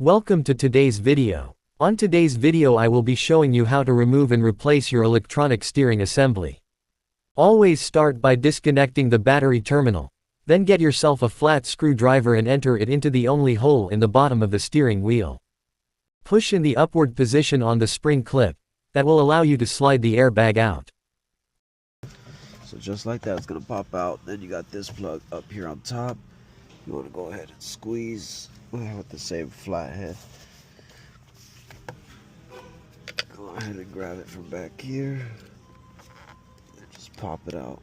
Welcome to today's video. On today's video I will be showing you how to remove and replace your electronic steering assembly. Always start by disconnecting the battery terminal. Then get yourself a flat screwdriver and enter it into the only hole in the bottom of the steering wheel. Push in the upward position on the spring clip. That will allow you to slide the airbag out. So just like that, it's going to pop out. Then you got this plug up here on top. You want to go ahead and squeeze with the same flat head. Go ahead and grab it from back here. And just pop it out.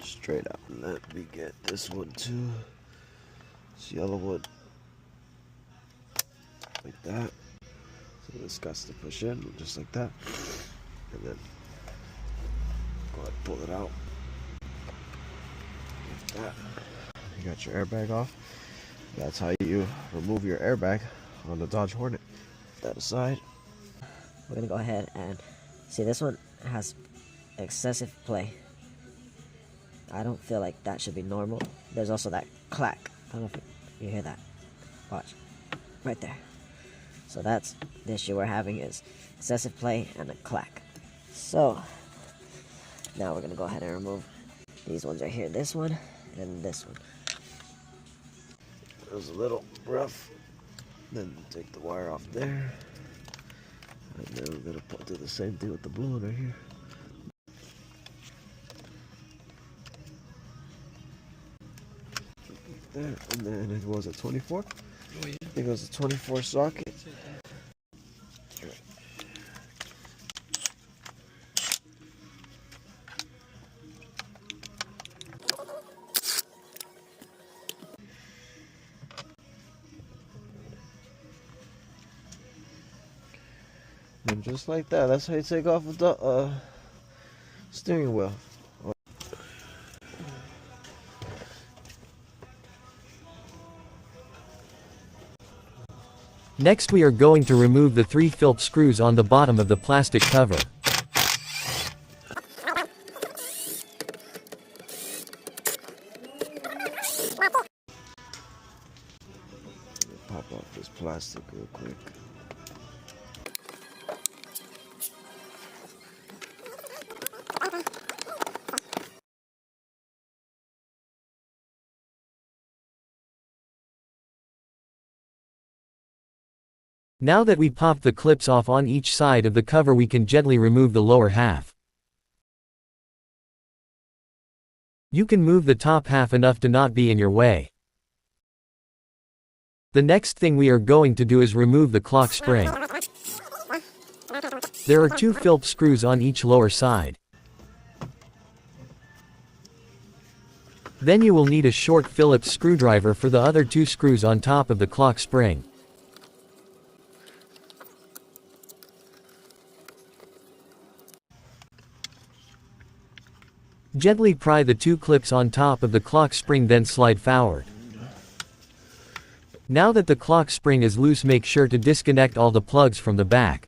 Straight out. Let me get this one too. This yellow one. Like that. So this got to push in just like that. And then go ahead and pull it out. Like that. You got your airbag off. That's how you remove your airbag on the Dodge Hornet. That aside, we're gonna go ahead and see, this one has excessive play. I don't feel like that should be normal. There's also that clack. I don't know if you hear that. Watch. Right there. So that's the issue we're having, is excessive play and a clack. So now we're gonna go ahead and remove these ones right here. This one and this one. It was a little rough. Then take the wire off there. And then we're going to do the same thing with the blue one right here. Like that. And then it was a 24. I think it was a 24 socket. And just like that, that's how you take off the steering wheel. Next we are going to remove the 3 Phillips screws on the bottom of the plastic cover. Pop off this plastic real quick. Now that we popped the clips off on each side of the cover, we can gently remove the lower half. You can move the top half enough to not be in your way. The next thing we are going to do is remove the clock spring. There are 2 Phillips screws on each lower side. Then you will need a short Phillips screwdriver for the other 2 screws on top of the clock spring. Gently pry the 2 clips on top of the clock spring, then slide forward. Now that the clock spring is loose, make sure to disconnect all the plugs from the back.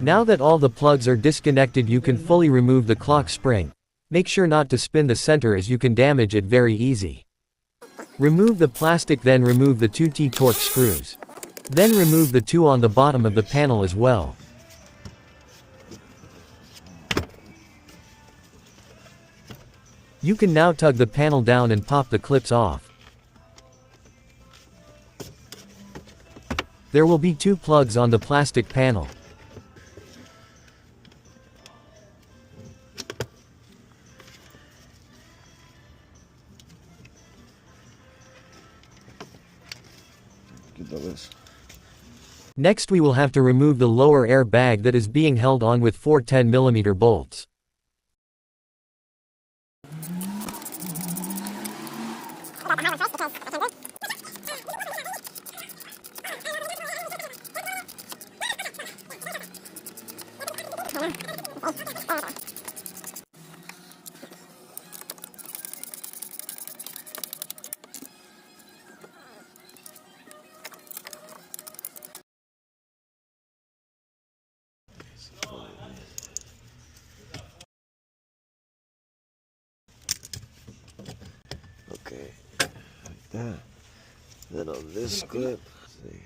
Now that all the plugs are disconnected, you can fully remove the clock spring. Make sure not to spin the center, as you can damage it very easy. Remove the plastic, then remove the 2 T-torque screws. Then remove the 2 on the bottom of the panel as well. You can now tug the panel down and pop the clips off. There will be 2 plugs on the plastic panel. Next we will have to remove the lower airbag that is being held on with 4 10mm bolts. that. Then on this clip, see.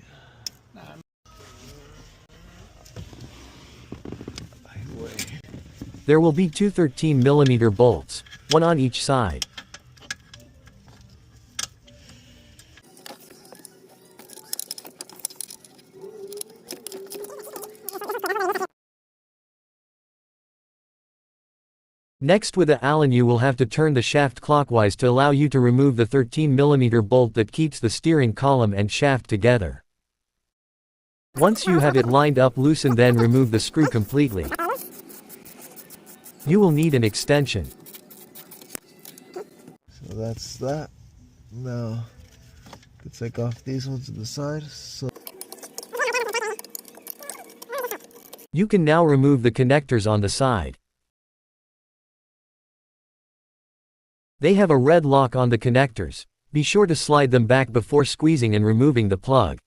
There will be two 13mm bolts, one on each side. Next, with the Allen, you will have to turn the shaft clockwise to allow you to remove the 13mm bolt that keeps the steering column and shaft together. Once you have it lined up, loosen, then remove the screw completely. You will need an extension. So that's that. Now, to take off these ones to the side. So You can now remove the connectors on the side. They have a red lock on the connectors. Be sure to slide them back before squeezing and removing the plug.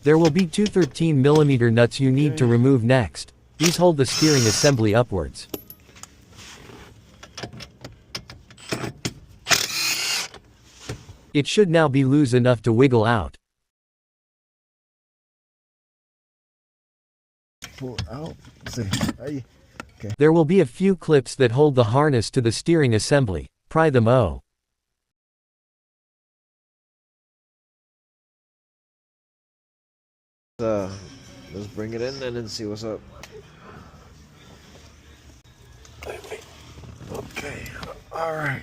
There will be two 13mm nuts you need to remove next. These hold the steering assembly upwards. It should now be loose enough to wiggle out. pull out. See, okay. There will be a few clips that hold the harness to the steering assembly. Pry them o. Let's bring it in then and see what's up. Okay, alright.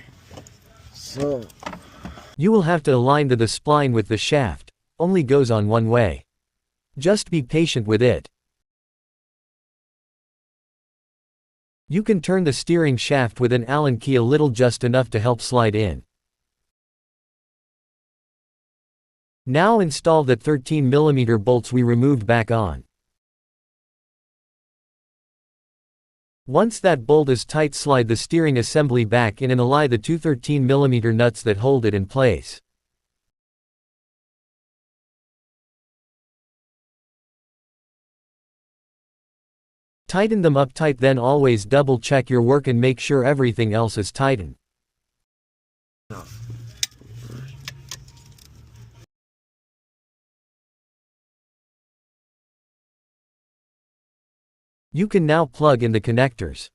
So You will have to align the spline with the shaft. Only goes on one way. Just be patient with it. You can turn the steering shaft with an Allen key a little, just enough to help slide in. Now install the 13mm bolts we removed back on. Once that bolt is tight, slide the steering assembly back in and align the two 13mm nuts that hold it in place. Tighten them up tight, then always double check your work and make sure everything else is tightened. You can now plug in the connectors.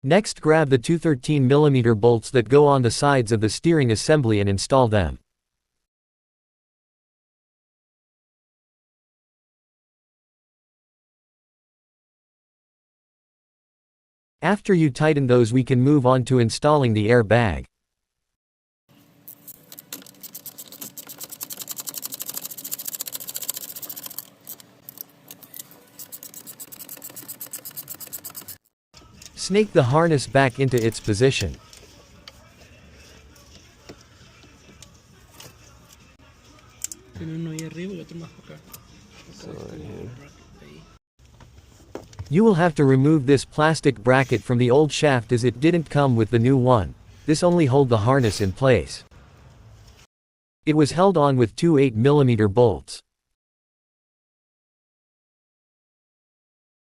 Next, grab the two 13mm bolts that go on the sides of the steering assembly and install them. After you tighten those, we can move on to installing the airbag. Snake the harness back into its position. You will have to remove this plastic bracket from the old shaft as it didn't come with the new one. This only hold the harness in place. It was held on with two 8mm bolts.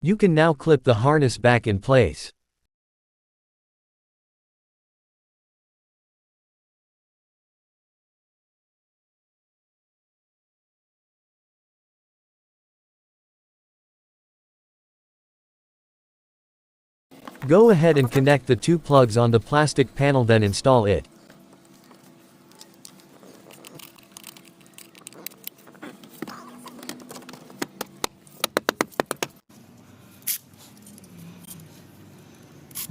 You can now clip the harness back in place. Go ahead and connect the two plugs on the plastic panel, then install it.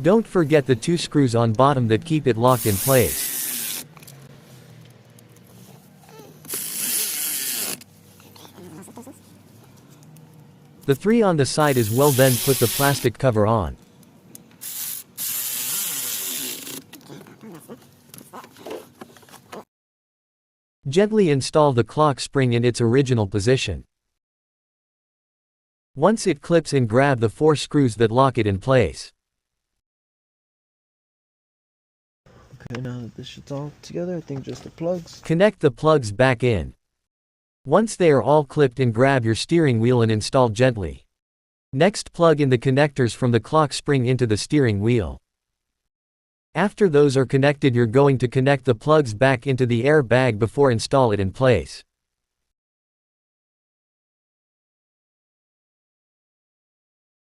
Don't forget the two screws on bottom that keep it locked in place. The three on the side as well, then put the plastic cover on. Gently install the clock spring in its original position. Once it clips in, grab the four screws that lock it in place. okay, now that this shit's all together, I think just the plugs. Connect the plugs back in. Once they are all clipped and grab your steering wheel and install gently. Next plug in the connectors from the clock spring into the steering wheel. After those are connected, you're going to connect the plugs back into the air bag before install it in place.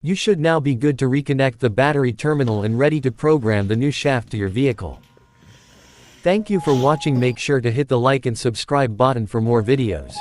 You should now be good to reconnect the battery terminal and ready to program the new shaft to your vehicle. Thank you for watching. Make sure to hit the like and subscribe button for more videos.